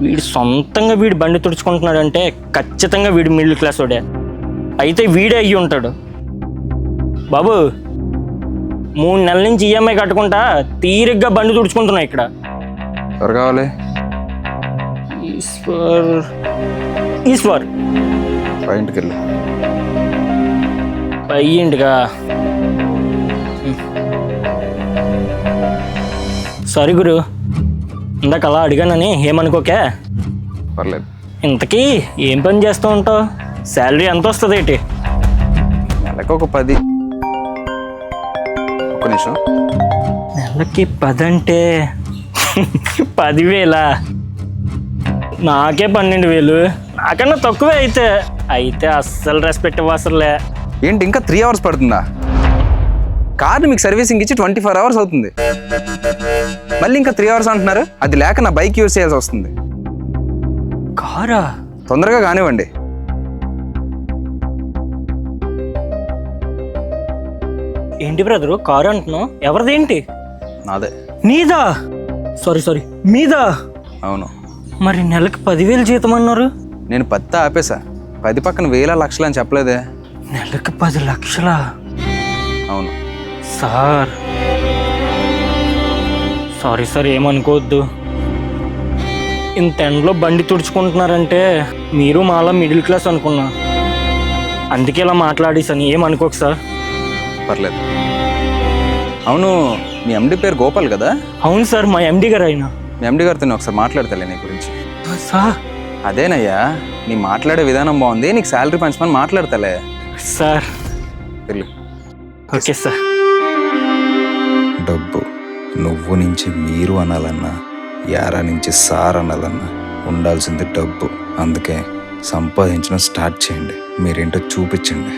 వీడు సొంతంగా వీడు బండి తుడుచుకుంటున్నాడంటే ఖచ్చితంగా వీడు మిడిల్ క్లాస్ వాడే. అయితే వీడే అయ్యి ఉంటాడు. బాబు 3 నెలల నుంచి ఈఎంఐ కట్టుకుంటా తీరిగ్గా బండి తుడుచుకుంటున్నా ఇక్కడ. ఎవరు కావాలి? ఈశ్వర్ ఇంటికి వెళ్ళి అయ్యింటిగా. సారీ గురు, ఇందాక అలా అడిగానని ఏమనుకోకే. పర్లేదు. ఇంతకీ ఏం పని చేస్తూ ఉంటావు? శాలరీ ఎంత వస్తుంది ఏంటి? నెలకు ఒక 10. ఒక్క నిమిషం. నెలకి 10 అంటే 10,000? నాకే 12,000. నాకన్నా తక్కువే. అయితే అస్సలు రెస్పెక్ట్ ఇవ్వసలే. ఏంటి ఇంకా 3 అవర్స్ పడుతుందా? కార్ని మీకు సర్వీసింగ్ ఇచ్చి 24 అవర్స్ అవుతుంది. మళ్ళీ ఇంకా 3 అవర్స్ అంటున్నారు. అది లేక నా బైక్ యూజ్ చేయాల్సి వస్తుంది. కారా? తొందరగా కానివ్వండి. ఏంటి బ్రదరు కారు అంటున్నావు? ఎవరిదేంటి? నాదే. నీదా? సారీ మీదా? అవును. మరి నెలకి 10,000 జీతం అన్నారు. నేను 10 ఆపేసా. 10 పక్కన 1,000 లక్షలు అని చెప్పలేదే. నెలకి 10 లక్షలా? అవును సార్. సారీ ఏమనుకోవద్దు. ఇంత ఎండలో బండి తుడుచుకుంటున్నారంటే మీరు మాలా మిడిల్ క్లాస్ అనుకున్నా. అందుకే ఇలా మాట్లాడేసాను, ఏమనుకోకు సార్. పర్లేదు. అవును, మీ ఎండి పేరు గోపాల్ కదా? అవును సార్, మా ఎండి గారు అయినా. మీ ఎండి గారితో ఒకసారి మాట్లాడతలే నీ గురించి. సార్ అదేనయ్యా, నీ మాట్లాడే విధానం బాగుంది, నీకు శాలరీ పంచమని మాట్లాడతలే. సార్ వెళ్ళు. Okay sir. డబ్బు నువ్వు నుంచి మీరు అనాలన్నా, యారా నుంచి సార్ అనాలన్నా ఉండాల్సింది డబ్బు. అందుకే సంపాదించడం స్టార్ట్ చేయండి. మీరేంటో చూపించండి.